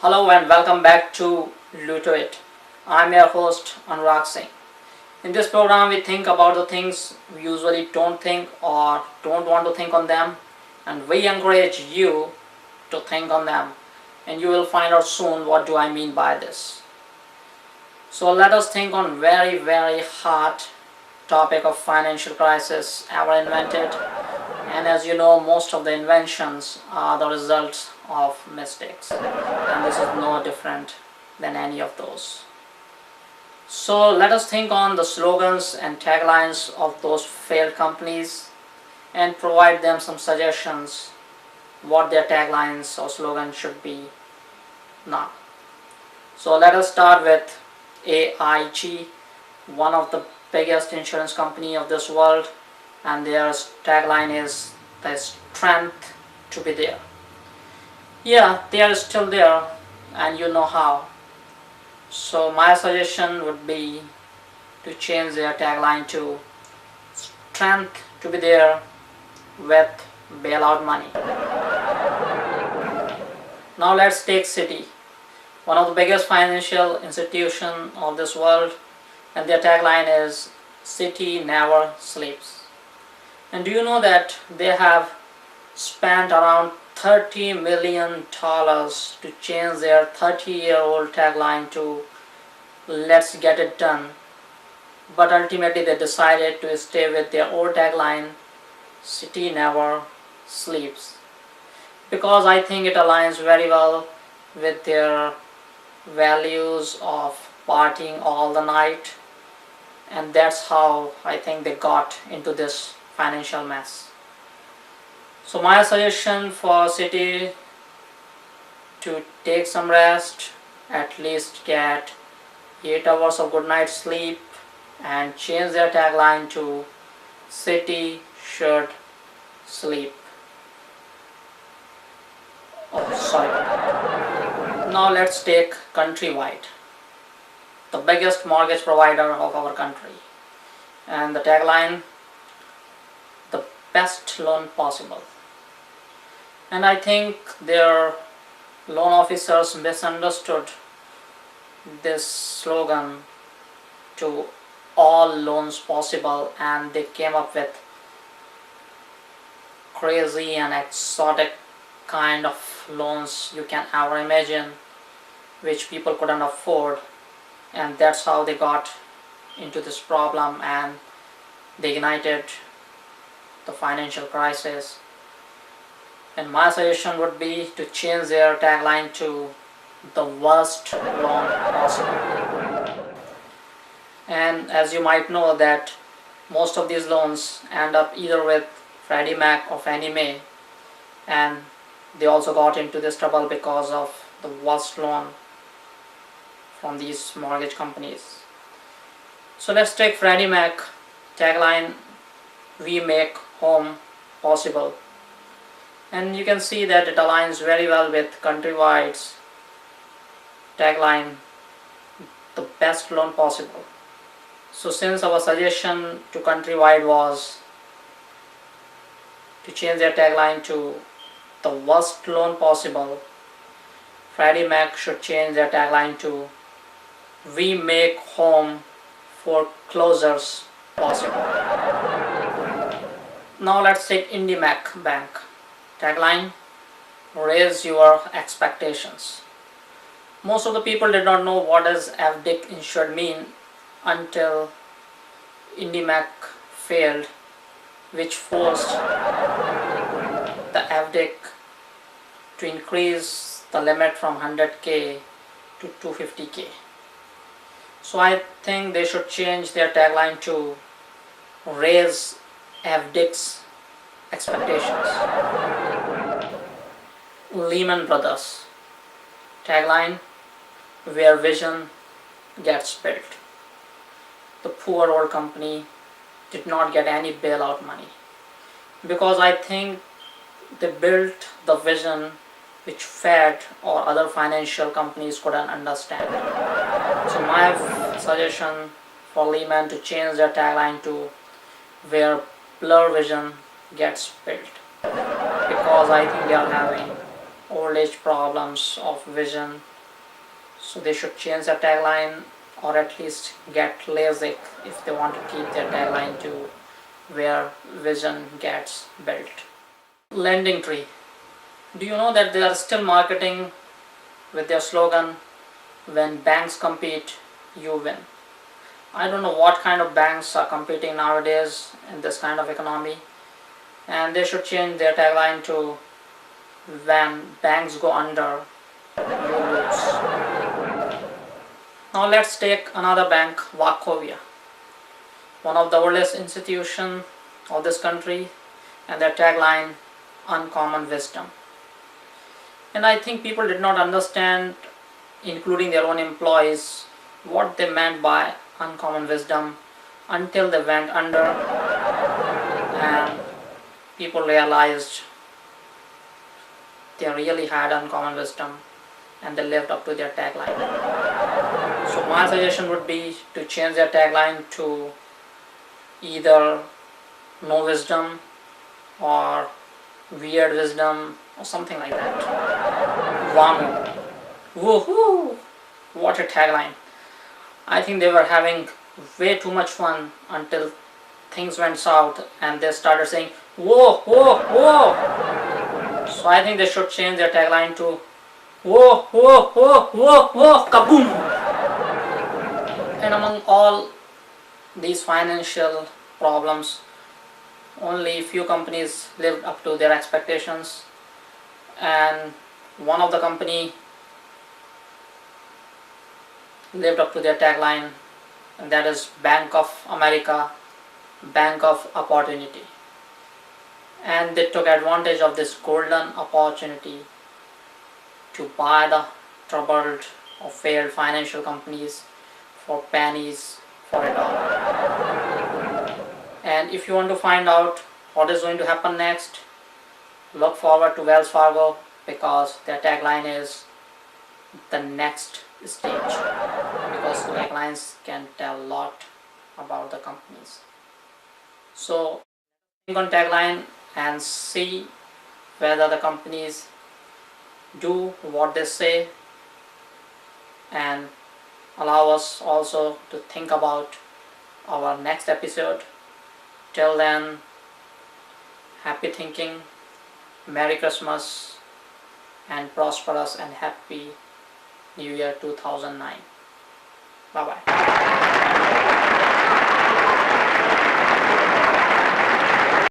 Hello and welcome back to LUTO-IT. I'm your host Anurag. In this program we think about the things we usually don't think or don't want to think on them, and we encourage you to think on them, and you will find out soon what do I mean by this. So let us think on very hard topic of financial crisis ever invented, and as you know, most of the inventions are the results of mistakes, and this is no different than any of those. So let us think on the slogans and taglines of those failed companies and provide them some suggestions what their taglines or slogans should be now. So let us start with AIG, one of the biggest insurance company of this world, and their tagline is the strength to be there. Yeah, they are still there, and you know how. So my suggestion would be to change their tagline to strength to be there with bailout money. Now let's take Citi, one of the biggest financial institution of this world, and their tagline is Citi never sleeps. And do you know that they have spent around $30 million to change their 30-year-old tagline to let's get it done, but ultimately they decided to stay with their old tagline, Citi never sleeps, because I think it aligns very well with their values of partying all the night, and that's how I think they got into this financial mess. So my suggestion for Citi to take some rest, at least get 8 hours of good night sleep, and change their tagline to Citi should sleep. Oh, sorry. Now let's take Countrywide, the biggest mortgage provider of our country, and the tagline, the best loan possible. And I think their loan officers misunderstood this slogan to all loans possible, and they came up with crazy and exotic kind of loans you can ever imagine, which people couldn't afford, and that's how they got into this problem and they ignited the financial crisis. And my suggestion would be to change their tagline to the worst loan possible. And as you might know that most of these loans end up either with Freddie Mac or Fannie Mae, and they also got into this trouble because of the worst loan from these mortgage companies. So let's take Freddie Mac tagline, we make home possible, and you can see that it aligns very well with Countrywide's tagline, the best loan possible. So since our suggestion to Countrywide was to change their tagline to the worst loan possible, Freddie Mac should change their tagline to we make home foreclosures possible. Now let's take IndyMac Bank tagline, raise your expectations. Most of the people did not know what does FDIC insured mean until IndyMac failed, which forced the FDIC to increase the limit from 100k to 250k. So I think they should change their tagline to raise FDIC's expectations. Lehman Brothers tagline, where vision gets built. The poor old company did not get any bailout money because I think they built the vision which Fed or other financial companies couldn't understand. So my suggestion for Lehman to change their tagline to where blur vision gets built, because I think they are having old age problems of vision. So they should change their tagline, or at least get LASIK if they want to keep their tagline to where vision gets built. Lending tree. Do you know that they are still marketing with their slogan, when banks compete, you win? I don't know what kind of banks are competing nowadays in this kind of economy, and they should change their tagline to, when banks go under, you lose. Now let's take another bank, Wachovia, one of the oldest institutions of this country, and their tagline, uncommon wisdom. And I think people did not understand, including their own employees, what they meant by uncommon wisdom until they went under and people realized they really had uncommon wisdom and they lived up to their tagline. So my suggestion would be to change their tagline to either no wisdom or weird wisdom or something like that. Vamu. Woohoo! What a tagline. I think they were having way too much fun until things went south and they started saying, whoa, whoa, whoa. So I think they should change their tagline to, whoa, whoa, whoa, whoa, whoa, kaboom. And among all these financial problems, only few companies lived up to their expectations, and one of the company lived up to their tagline, and that is Bank of America, Bank of Opportunity. And they took advantage of this golden opportunity to buy the troubled or failed financial companies for pennies for a dollar. And if you want to find out what is going to happen next, look forward to Wells Fargo, because their tagline is the next stage, because taglines can tell a lot about the companies. So think on tagline and see whether the companies do what they say, and allow us also to think about our next episode. Till then, happy thinking, Merry Christmas, and prosperous and happy New Year 2009. Bye bye.